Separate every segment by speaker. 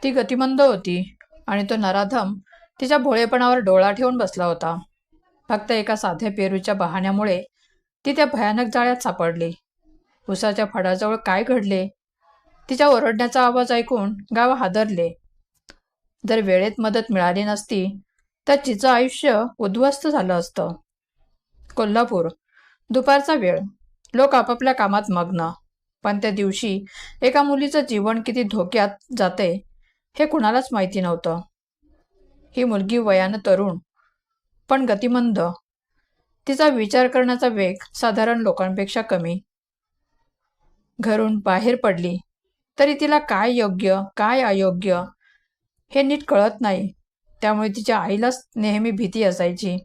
Speaker 1: ती गतिमंद होती आणि तो नराधम तिच्या भोळेपणावर डोळा ठेवून बसला होता. फक्त एका साध्या पेरूच्या बहाण्यामुळे ती त्या भयानक जाळ्यात सापडली. उसाच्या फडाजवळ काय घडले? तिच्या ओरडण्याचा आवाज ऐकून गाव हादरले. जर वेळेत मदत मिळाली नसती तर तिचं आयुष्य उद्ध्वस्त झालं असतं. कोल्हापूर, दुपारचा वेळ. लोक आपापल्या कामात मग्न. पण त्या दिवशी एका मुलीचं जीवन किती धोक्यात जाते हे कुणालाच माहिती नव्हतं. ही मुलगी वयानं तरुण पण गतिमंद. तिचा विचार करण्याचा वेग साधारण लोकांपेक्षा कमी. घरून बाहेर पडली तरी तिला काय योग्य काय अयोग्य हे नीट कळत नाही. त्यामुळे तिच्या आईलाच नेहमी भीती असायची.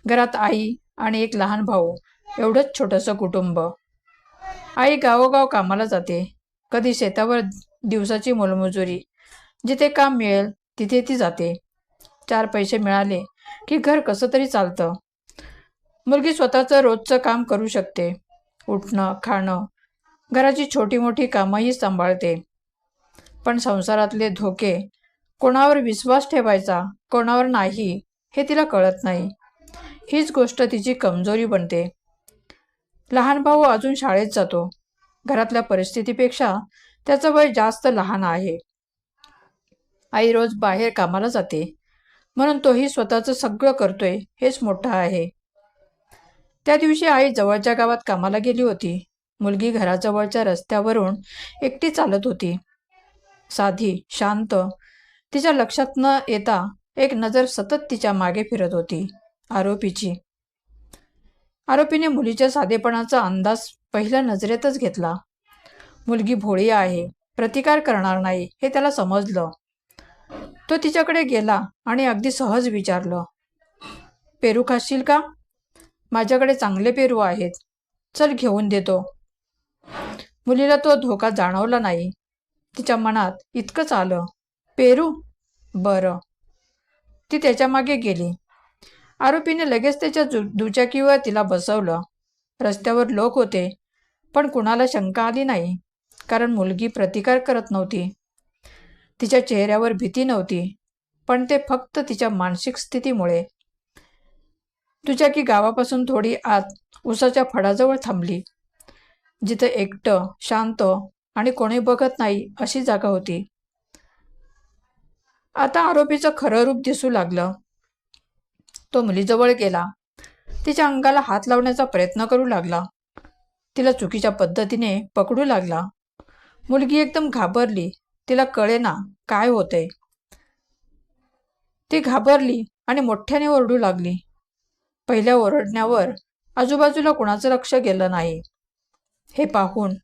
Speaker 1: घरात आई आणि एक लहान भाऊ, एवढंच छोटंसं कुटुंब. आई गावोगाव कामाला जाते. कधी शेतावर दिवसाची मोलमजुरी. जिथे काम मिळेल तिथे ती जाते. 4 पैसे मिळाले की घर कसं तरी चालतं. मुलगी स्वतःचं रोजचं काम करू शकते. उठणं, खाणं, घराची छोटी मोठी कामंही सांभाळते. पण संसारातले धोके, कोणावर विश्वास ठेवायचा कोणावर नाही हे तिला कळत नाही. हीच गोष्ट तिची कमजोरी बनते. लहान भाऊ अजून शाळेत जातो. घरातल्या परिस्थितीपेक्षा त्याचं वय जास्त लहान आहे. आई रोज बाहेर कामाला जाते म्हणून तोही स्वतःचं सगळं करतोय हेच मोठं आहे. त्या दिवशी आई जवळच्या गावात कामाला गेली होती. मुलगी घराजवळच्या रस्त्यावरून एकटी चालत होती. साधी, शांत. तिच्या लक्षात न येता एक नजर सतत तिच्या मागे फिरत होती. आरोपीची. आरोपीने मुलीच्या साधेपणाचा अंदाज पहिल्या नजरेतच घेतला. मुलगी भोळी आहे, प्रतिकार करणार नाही हे त्याला समजलं. तो तिच्याकडे गेला आणि अगदी सहज विचारलं, पेरू खाशील का? माझ्याकडे चांगले पेरू आहेत, चल घेऊन देतो. मुलीला तो धोका जाणवला नाही. तिच्या मनात इतकंच आलं, पेरू? बरं. ती त्याच्या मागे गेली. आरोपीने लगेच त्याच्या दुचाकीवर तिला बसवलं. रस्त्यावर लोक होते पण कुणाला शंका आली नाही, कारण मुलगी प्रतिकार करत नव्हती. तिच्या चेहऱ्यावर भीती नव्हती, पण ते फक्त तिच्या मानसिक स्थितीमुळे. दुचाकी गावापासून थोडी आत उसाच्या फडाजवळ थांबली. जिथं एकटं, शांत आणि कोणी बघत नाही अशी जागा होती. आता आरोपीचं खरं रूप दिसू लागलं. तो मुलीजवळ गेला. तिच्या अंगाला हात लावण्याचा प्रयत्न करू लागला. तिला चुकीच्या पद्धतीने पकडू लागला. मुलगी एकदम घाबरली. तिला कळेना काय होतंय. ती घाबरली आणि मोठ्याने ओरडू लागली. पहिल्या ओरडण्यावर आजूबाजूला कुणाचं लक्ष गेलं नाही. हे पाहून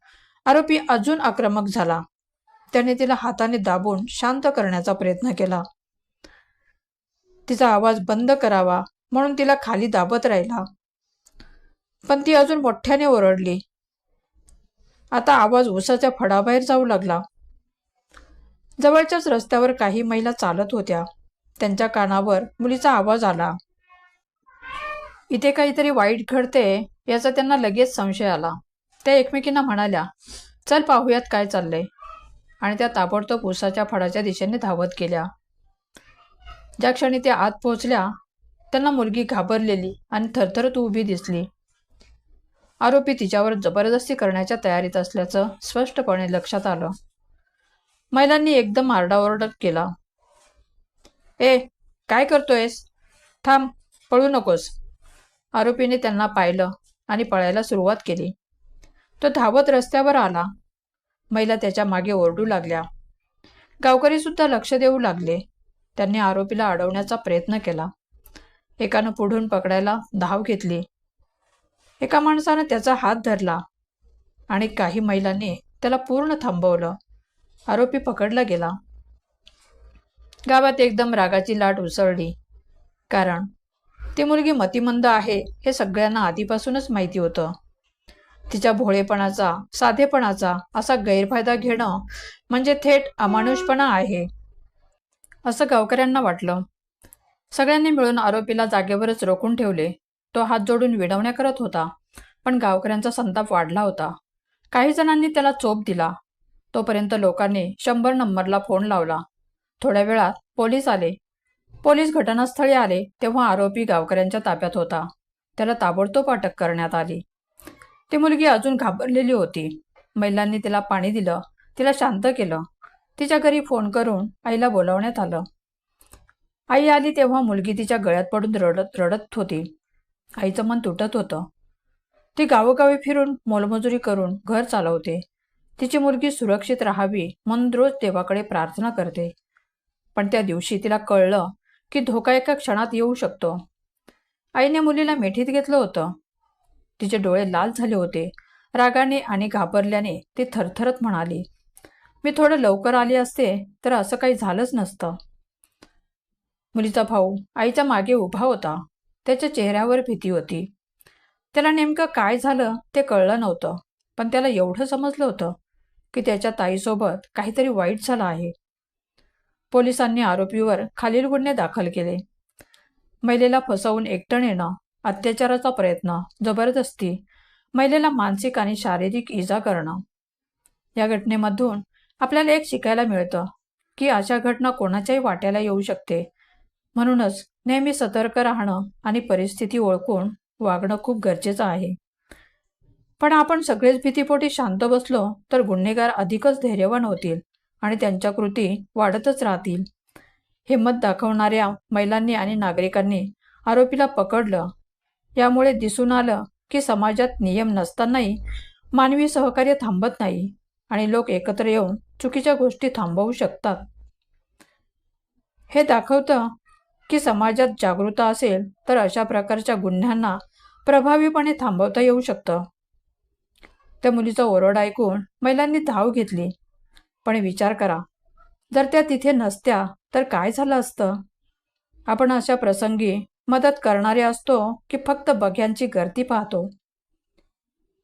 Speaker 1: आरोपी अजून आक्रमक झाला. त्याने तिला हाताने दाबून शांत करण्याचा प्रयत्न केला. तिचा आवाज बंद करावा म्हणून तिला खाली दाबत राहिला, पण ती अजून मोठ्याने ओरडली. आता आवाज उसाच्या फडाबाहेर जाऊ लागला. जवळच्याच रस्त्यावर काही महिला चालत होत्या. त्यांच्या कानावर मुलीचा आवाज आला. इथे काहीतरी वाईट घडते याचा त्यांना लगेच संशय आला. त्या एकमेकींना म्हणाल्या, चल पाहूयात काय चाललंय. आणि त्या ताबडतोब उसाच्या फडाच्या दिशेने धावत गेल्या. ज्या क्षणी त्या आत पोहोचल्या त्यांना मुलगी घाबरलेली आणि थरथरत उभी दिसली. आरोपी तिच्यावर जबरदस्ती करण्याच्या तयारीत असल्याचं स्पष्टपणे लक्षात आलं. महिलांनी एकदम आरडाओरडा केला, ए, काय करतोयस? थांब, पळू नकोस. आरोपीने त्यांना पाहिलं आणि पळायला सुरुवात केली. तो धावत रस्त्यावर आला. महिला त्याच्या मागे ओरडू लागल्या. गावकरी सुद्धा लक्ष देऊ लागले. त्यांनी आरोपीला अडवण्याचा प्रयत्न केला. एकानं पुढून पकडायला धाव घेतली. एका माणसानं त्याचा हात धरला आणि काही महिलांनी त्याला पूर्ण थांबवलं. आरोपी पकडला गेला. गावात एकदम रागाची लाट उसळली, कारण ती मुलगी मतिमंद आहे हे सगळ्यांना आधीपासूनच माहिती होतं. तिच्या भोळेपणाचा, साधेपणाचा असा गैरफायदा घेणं म्हणजे थेट अमानुषपणा आहे, असं गावकऱ्यांना वाटलं. सगळ्यांनी मिळून आरोपीला जागेवरच रोखून ठेवले. तो हात जोडून विनवण्या करत होता, पण गावकऱ्यांचा संताप वाढला होता. काही जणांनी त्याला चोप दिला. तोपर्यंत लोकांनी 100 नंबरला फोन लावला. थोड्या वेळात पोलीस आले. पोलीस घटनास्थळी आले तेव्हा आरोपी गावकऱ्यांच्या ताब्यात होता. त्याला ताबडतोब अटक करण्यात आली. ती मुलगी अजून घाबरलेली होती. महिलांनी तिला पाणी दिलं, तिला शांत केलं. तिच्या घरी फोन करून आईला बोलावण्यात आलं. आई आली तेव्हा मुलगी तिच्या गळ्यात पडून रडत होती. आईचं मन तुटत होतं. ती गावोगावी फिरून मोलमजुरी करून घर चालवते. तिची मुलगी सुरक्षित राहावी म्हणून रोज देवाकडे प्रार्थना करते. पण त्या दिवशी तिला कळलं की धोका एका क्षणात येऊ शकतो. आईने मुलीला मिठीत घेतलं होतं. तिचे डोळे लाल झाले होते. रागाने आणि घाबरल्याने ती थरथरत म्हणाली, मी थोडं लवकर आले असते तर असं काही झालंच नसतं. मुलीचा भाऊ आईच्या मागे उभा होता. त्याच्या चेहऱ्यावर भीती होती. त्याला नेमकं काय झालं ते कळलं नव्हतं, पण त्याला एवढं समजलं होतं की त्याच्या ताईसोबत काहीतरी वाईट झालं आहे. पोलिसांनी आरोपीवर खालील गुन्हे दाखल केले. महिलेला फसवून एकटं नेणं, अत्याचाराचा प्रयत्न, जबरदस्ती, महिलेला मानसिक आणि शारीरिक इजा करणं. या घटनेमधून आपल्याला एक शिकायला मिळतं की अशा घटना कोणाच्याही वाट्याला येऊ शकते. म्हणूनच नेहमी सतर्क राहणं आणि परिस्थिती ओळखून वागणं खूप गरजेचं आहे. पण आपण सगळेच भीतीपोटी शांत बसलो तर गुन्हेगार अधिकच धैर्यवान होतील आणि त्यांच्या कृती वाढतच राहतील. हिंमत दाखवणाऱ्या महिलांनी आणि नागरिकांनी आरोपीला पकडलं. यामुळे दिसून आलं की समाजात नियम नसतानाही मानवी सहकार्य थांबत नाही आणि लोक एकत्र येऊन चुकीच्या गोष्टी थांबवू शकतात. हे दाखवतं की समाजात जागरूकता असेल तर अशा प्रकारच्या गुन्ह्यांना प्रभावीपणे थांबवता येऊ शकतं. त्या मुलीचा ओरडा ऐकून महिलांनी धाव घेतली. पण विचार करा, जर त्या तिथे नसत्या तर काय झालं असतं? आपण अशा प्रसंगी मदत करणारे असतो की फक्त बघ्यांची गर्दी पाहतो?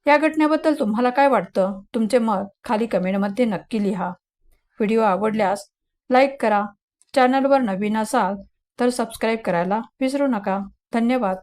Speaker 1: या घटनेबद्दल तुम्हाला काय वाटतं? तुमचे मत खाली कमेंटमध्ये नक्की लिहा. व्हिडिओ आवडल्यास लाईक करा. चॅनलवर नवीन असाल तर सबस्क्राईब करायला विसरू नका. धन्यवाद.